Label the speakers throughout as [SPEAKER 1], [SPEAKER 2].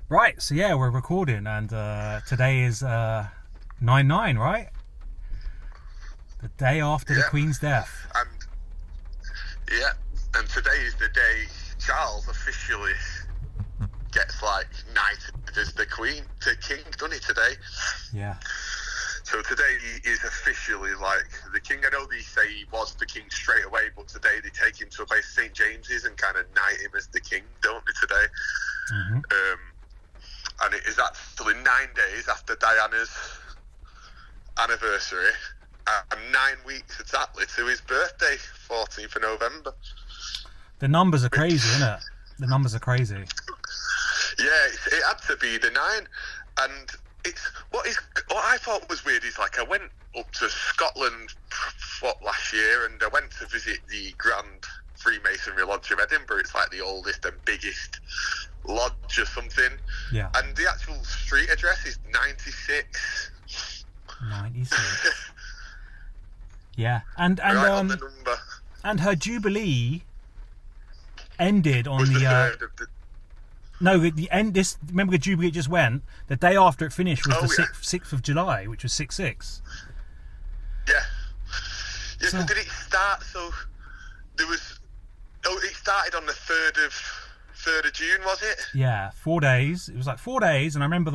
[SPEAKER 1] Right, so yeah, we're recording, and today is 9/9, right? The day after the
[SPEAKER 2] Yeah,
[SPEAKER 1] Queen's death.
[SPEAKER 2] and yeah, and today is the day Charles officially gets knighted as the king, doesn't he? Today,
[SPEAKER 1] Yeah.
[SPEAKER 2] so today he is officially the king. I know they say he was the king straight away, but today they take him to a place, St. James's, and kind of knight him as the king, don't they? Today,
[SPEAKER 1] Mm-hmm.
[SPEAKER 2] and it is actually 9 days after Diana's anniversary. And 9 weeks exactly to his birthday, 14th of November.
[SPEAKER 1] The numbers are crazy, isn't it? The numbers are crazy.
[SPEAKER 2] Yeah, it had to be the 9. And what I thought was weird is I went up to Scotland last year, and I went to visit the Grand Freemasonry Lodge of Edinburgh. It's the oldest and biggest lodge or something.
[SPEAKER 1] Yeah.
[SPEAKER 2] And the actual street address is 96.
[SPEAKER 1] 96. Yeah, and
[SPEAKER 2] Right on the number.
[SPEAKER 1] and her jubilee ended on
[SPEAKER 2] Was the
[SPEAKER 1] the
[SPEAKER 2] third of the
[SPEAKER 1] no the end. This remember the jubilee just went. The day after it finished was
[SPEAKER 2] Oh,
[SPEAKER 1] the
[SPEAKER 2] yeah.
[SPEAKER 1] 6th of July, which was 6/6.
[SPEAKER 2] Yeah. Yeah,
[SPEAKER 1] So-
[SPEAKER 2] so did it start? So there was. Oh, it started on the 3rd of June, was it?
[SPEAKER 1] Yeah, 4 days. It was 4 days, and I remember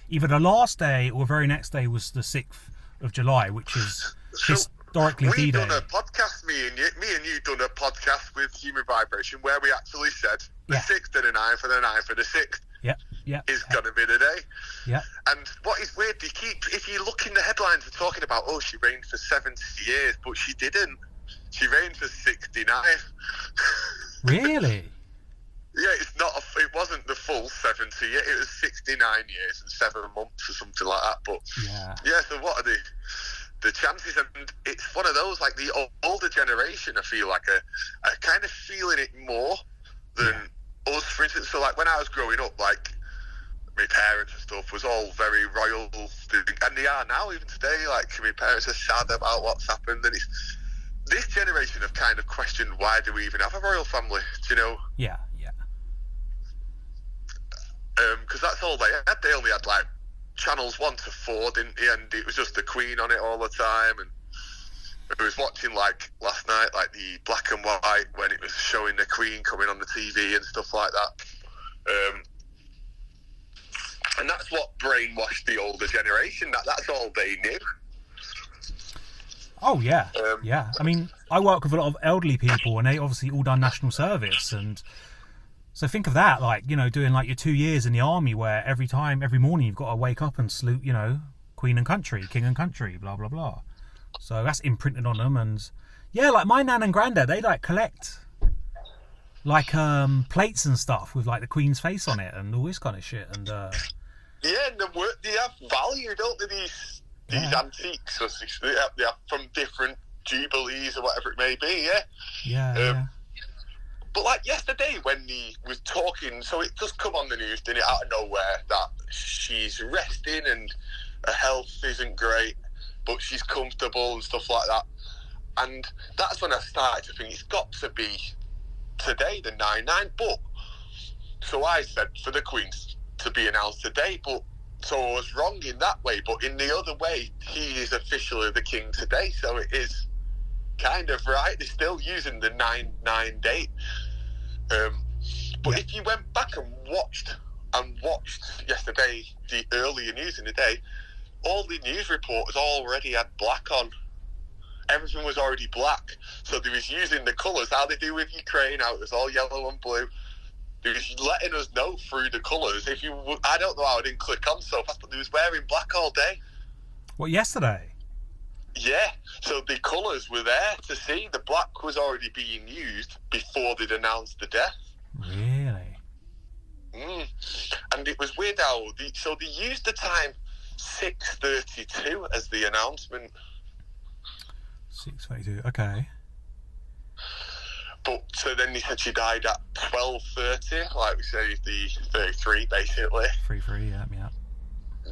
[SPEAKER 1] either the last day or the very next day was the 6th of July, which is
[SPEAKER 2] So
[SPEAKER 1] historically
[SPEAKER 2] we
[SPEAKER 1] D-Day.
[SPEAKER 2] done a podcast, me and you done a podcast with Human Vibration where we actually said the
[SPEAKER 1] Yeah.
[SPEAKER 2] 6th of the 9th and the 9th of the 6th
[SPEAKER 1] Yeah,
[SPEAKER 2] is going to be the day.
[SPEAKER 1] yeah.
[SPEAKER 2] And what is weird, if you look in the headlines, they're talking about, oh, she reigned for 70 years, but she didn't. She reigned for 69.
[SPEAKER 1] Really?
[SPEAKER 2] Yeah, it wasn't the full 70 yet. It was 69 years and 7 months or something like that. But
[SPEAKER 1] Yeah.
[SPEAKER 2] so what are the chances? And it's one of those, the older generation, I feel are kind of feeling it more than us, for instance. So when I was growing up, my parents and stuff was all very royal, and they are now, even today. My parents are sad about what's happened, and it's this generation have kind of questioned, why do we even have a royal family? Do you know?
[SPEAKER 1] Yeah.
[SPEAKER 2] Because that's all they had. They only had channels 1 to 4, didn't they? And it was just the Queen on it all the time. And I was watching last night, the black and white when it was showing the Queen coming on the TV and stuff like that. And that's what brainwashed the older generation. That's all they knew.
[SPEAKER 1] Oh, yeah. Yeah. I mean, I work with a lot of elderly people, and they obviously all done national service, and so think of that, doing your 2 years in the army, where every morning you've got to wake up and salute, Queen and country, king and country, blah blah blah. So that's imprinted on them, and yeah, my nan and granddad, they collect plates and stuff with the Queen's face on it and all this kind of shit, and
[SPEAKER 2] Yeah, and they have value, don't they? These antiques, they have from different jubilees or whatever it may be.
[SPEAKER 1] Yeah.
[SPEAKER 2] But yesterday when he was talking, so it does come on the news, didn't it, out of nowhere, that she's resting and her health isn't great, but she's comfortable and stuff like that. And that's when I started to think it's got to be today, the 9/9. But so I said for the Queen to be announced today, but so I was wrong in that way. But in the other way, he is officially the king today, so it is kind of right. They're still using the 9/9 date. But if you went back and watched yesterday the earlier news in the day, all the news reporters already had black on. Everything was already black, so they was using the colours, how they do with Ukraine, how it was all yellow and blue. They was letting us know through the colours. I don't know how I didn't click on so fast, but they was wearing black all day.
[SPEAKER 1] What, yesterday?
[SPEAKER 2] Yeah, so the colours were there to see. The black was already being used before they'd announced the death.
[SPEAKER 1] Really?
[SPEAKER 2] And it was weird how they used the time 6:32 as the announcement.
[SPEAKER 1] 6:32. Okay.
[SPEAKER 2] But so then they said she died at 12:30, like we say, the 33 basically.
[SPEAKER 1] 3-3. Yeah.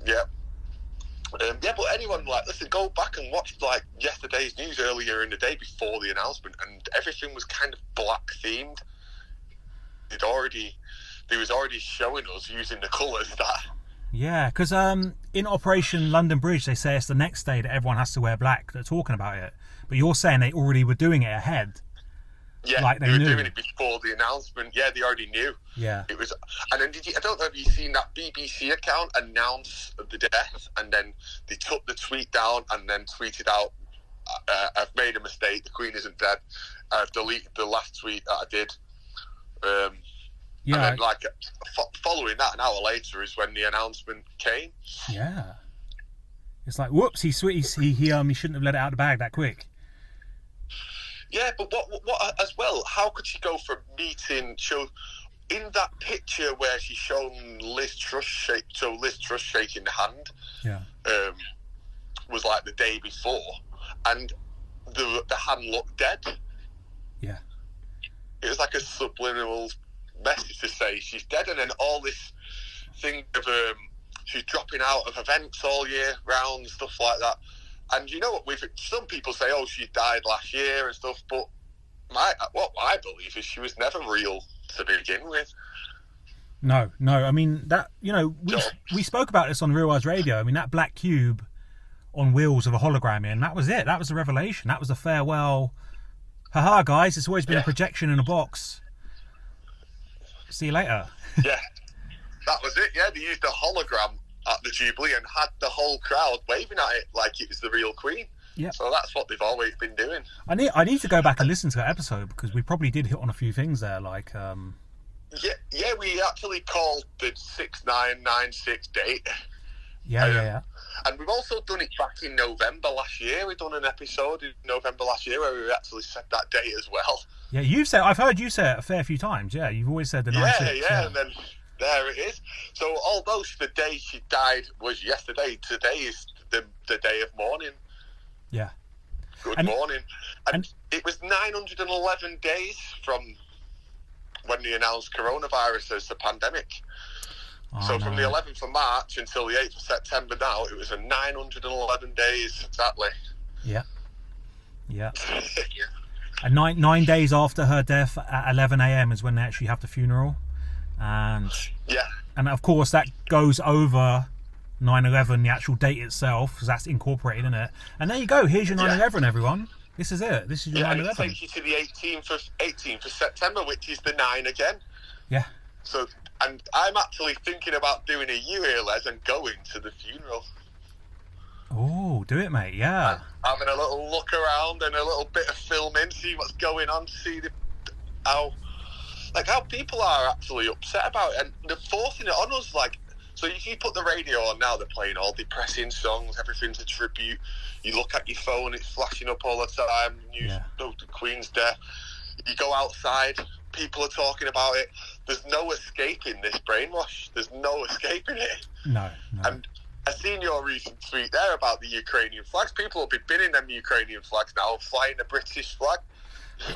[SPEAKER 2] Yeah. But anyone listen, go back and watch yesterday's news earlier in the day before the announcement, and everything was kind of black themed. They'd already they was already showing us using the colours that.
[SPEAKER 1] Yeah, because in Operation London Bridge, they say it's the next day that everyone has to wear black. They're talking about it, but you're saying they already were doing it ahead.
[SPEAKER 2] Yeah,
[SPEAKER 1] like
[SPEAKER 2] they were
[SPEAKER 1] knew.
[SPEAKER 2] doing it before the announcement. Yeah, they already knew.
[SPEAKER 1] Yeah,
[SPEAKER 2] it was. And then I don't know if you've seen that BBC account announce the death, and then they took the tweet down and then tweeted out, "I've made a mistake. The Queen isn't dead. I've deleted the last tweet that I did."
[SPEAKER 1] Yeah.
[SPEAKER 2] And then, following that, an hour later is when the announcement came.
[SPEAKER 1] Yeah. It's like, whoops, he shouldn't have let it out of the bag that quick.
[SPEAKER 2] Yeah, but what as well? How could she go from meeting? In that picture where she's shown Liz Truss shaking the hand.
[SPEAKER 1] Yeah.
[SPEAKER 2] Was like the day before, and the hand looked dead.
[SPEAKER 1] Yeah.
[SPEAKER 2] It was like a subliminal message to say she's dead, and then all this thing of she's dropping out of events all year round and stuff like that. And you know what? Some people say, "Oh, she died last year" and stuff, but what I believe is she was never real to begin with.
[SPEAKER 1] No. I mean that. We spoke about this on Real Eyes Radio. I mean that black cube on wheels of a hologram in. That was it. That was the revelation. That was the farewell. Haha, guys! It's always been a projection in a box. See you later.
[SPEAKER 2] Yeah, that was it. Yeah, they used a hologram at the Jubilee and had the whole crowd waving at it like it was the real Queen. Yeah. So that's what they've always been doing.
[SPEAKER 1] I need to go back and listen to that episode because we probably did hit on a few things there, like.
[SPEAKER 2] Yeah, we actually called the 6996 date.
[SPEAKER 1] Yeah.
[SPEAKER 2] And we've also done it back in November last year. We've done an episode in November last year where we actually said that date as well.
[SPEAKER 1] Yeah, I've heard you say it a fair few times. Yeah, you've always said the 96.
[SPEAKER 2] Yeah, and then there it is. So although the day she died was yesterday, today is the day of mourning.
[SPEAKER 1] Yeah.
[SPEAKER 2] Good morning. And it was 911 days from when they announced coronavirus as the pandemic. From the 11th of March until the 8th of September now, it was a 911 days exactly.
[SPEAKER 1] Yeah. And 9 days after her death at 11 a.m. is when they actually have the funeral. And of course that goes over 9/11, the actual date itself, because that's incorporated in it. And there you go. Here's your 9/11, everyone. This is it. This is your 9/11.
[SPEAKER 2] And it takes you to the 18th of September, which is the 9 again.
[SPEAKER 1] Yeah.
[SPEAKER 2] So, and I'm actually thinking about doing a U here, Les, and going to the funeral.
[SPEAKER 1] Oh, do it, mate. Yeah.
[SPEAKER 2] And having a little look around and a little bit of filming, see what's going on, see how people are actually upset about it, and they're forcing it on us. So if you put the radio on now, they're playing all depressing songs, everything's a tribute. You look at your phone, it's flashing up all the time, the Queen's death. You go outside, people are talking about it. There's no escaping this brainwash. There's no escaping it.
[SPEAKER 1] No.
[SPEAKER 2] And I seen your recent tweet there about the Ukrainian flags. People will be binning them Ukrainian flags now, flying a British flag.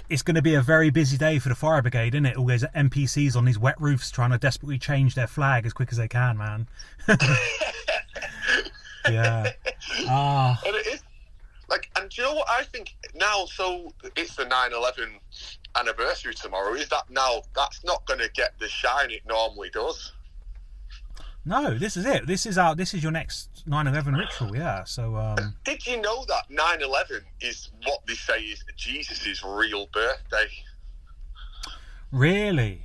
[SPEAKER 1] It's going to be a very busy day for the fire brigade, isn't it? All those NPCs on these wet roofs trying to desperately change their flag as quick as they can, man. Yeah.
[SPEAKER 2] And it is. And do you know what I think now? So it's the 9/11 anniversary tomorrow. Is that now? That's not going to get the shine it normally does. No,
[SPEAKER 1] this is it. This is your next 9/11 ritual. Yeah. So.
[SPEAKER 2] Did you know that 9/11 is what they say is Jesus' real birthday?
[SPEAKER 1] Really?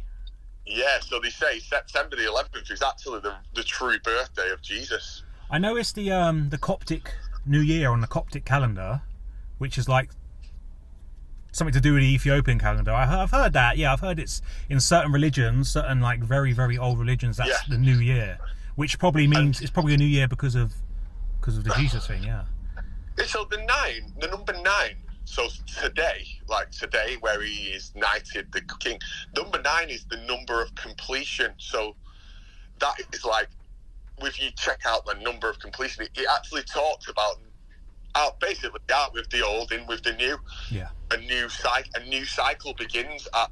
[SPEAKER 2] Yeah. So they say September the 11th is actually the true birthday of Jesus.
[SPEAKER 1] I know it's the Coptic New Year on the Coptic calendar, which is like something to do with the Ethiopian calendar. I've heard that. Yeah, I've heard it's in certain religions, certain like very, very old religions. That's the New Year, which probably means it's probably a New Year because of the Jesus thing. Yeah.
[SPEAKER 2] So the number 9. So today, where he is knighted the king, number 9 is the number of completion. So that is like, if you check out the number of completion, it actually talks about basically out with the old, in with the new.
[SPEAKER 1] Yeah.
[SPEAKER 2] A new cycle begins at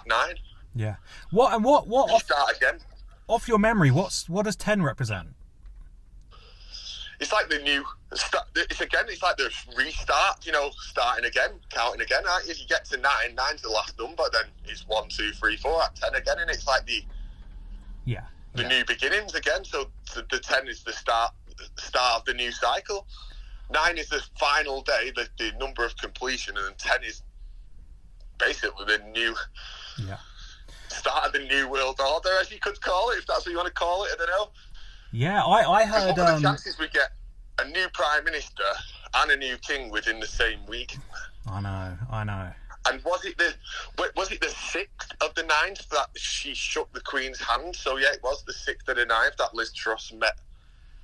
[SPEAKER 2] 9.
[SPEAKER 1] Yeah. What
[SPEAKER 2] you start again.
[SPEAKER 1] Off your memory, what does 10 represent?
[SPEAKER 2] it's like the new. It's like the restart. Starting again, counting again. Right? If you get to 9, 9's the last number, then it's 1, 2, 3, 4 at 10 again, and it's like the new beginnings again. So the 10 is the start of the new cycle. 9 is the final day, the number of completion, and then 10 is basically the new start of the new world order, as you could call it, if that's what you want to call it. I don't know.
[SPEAKER 1] Yeah, I heard.
[SPEAKER 2] What are the chances we get a new prime minister and a new king within the same week?
[SPEAKER 1] I know.
[SPEAKER 2] And was it the 6th of the 9th that she shook the Queen's hand? So yeah, it was the 6th of the 9th that Liz Truss met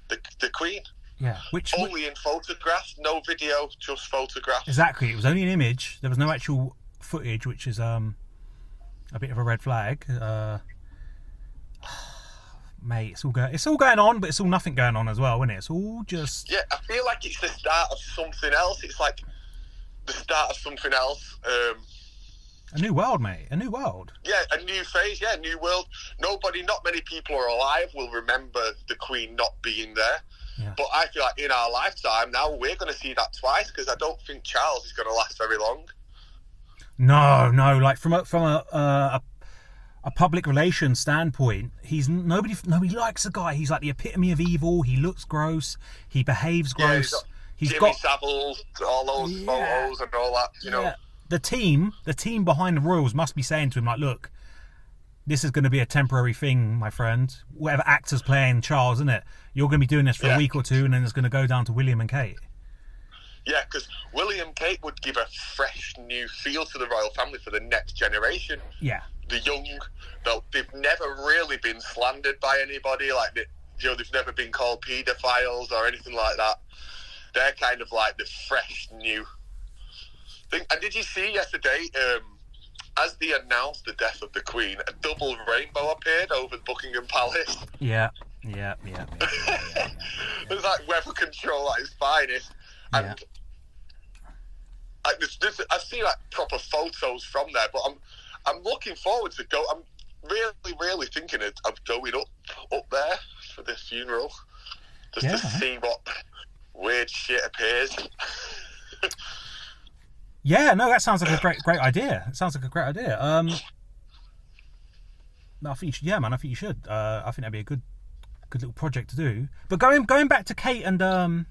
[SPEAKER 2] the Queen.
[SPEAKER 1] Yeah,
[SPEAKER 2] only in photographs, no video, just photographs.
[SPEAKER 1] Exactly, it was only an image. There was no actual footage, which is a bit of a red flag. Mate, it's all going on, but it's all nothing going on as well, isn't it? It's all just...
[SPEAKER 2] Yeah, I feel like it's the start of something else. It's like the start of something else.
[SPEAKER 1] A new world, mate. A new world.
[SPEAKER 2] Yeah, a new phase. Yeah, new world. Not many people are alive will remember the Queen not being there.
[SPEAKER 1] Yeah.
[SPEAKER 2] But I feel like in our lifetime now, we're going to see that twice, because I don't think Charles is going to last very long.
[SPEAKER 1] No. Like from a public relations standpoint, nobody likes the guy. He's like the epitome of evil. He looks gross. He behaves gross.
[SPEAKER 2] He's Jimmy Savile, all those photos and all that. You know,
[SPEAKER 1] the team behind the Royals must be saying to him, like, look, this is going to be a temporary thing, my friend. Whatever actor's playing Charles, isn't it? You're going to be doing this for a week or two, and then it's going to go down to William and Kate.
[SPEAKER 2] Yeah, because William and Kate would give a fresh new feel to the royal family for the next generation.
[SPEAKER 1] Yeah.
[SPEAKER 2] The young, they've never really been slandered by anybody. Like, they've never been called paedophiles or anything like that. They're kind of like the fresh new thing. And did you see yesterday, as they announced the death of the Queen, a double rainbow appeared over Buckingham Palace?
[SPEAKER 1] Yeah.
[SPEAKER 2] It was like weather control at its finest. And I've seen like proper photos from there, but I'm looking forward to go. I'm really thinking of going up there for this funeral, just to see what weird shit appears.
[SPEAKER 1] Yeah, no, that sounds like a great idea. It sounds like a great idea. I think you should. Yeah, man, I think you should. I think that'd be a good little project to do. But going back to Kate and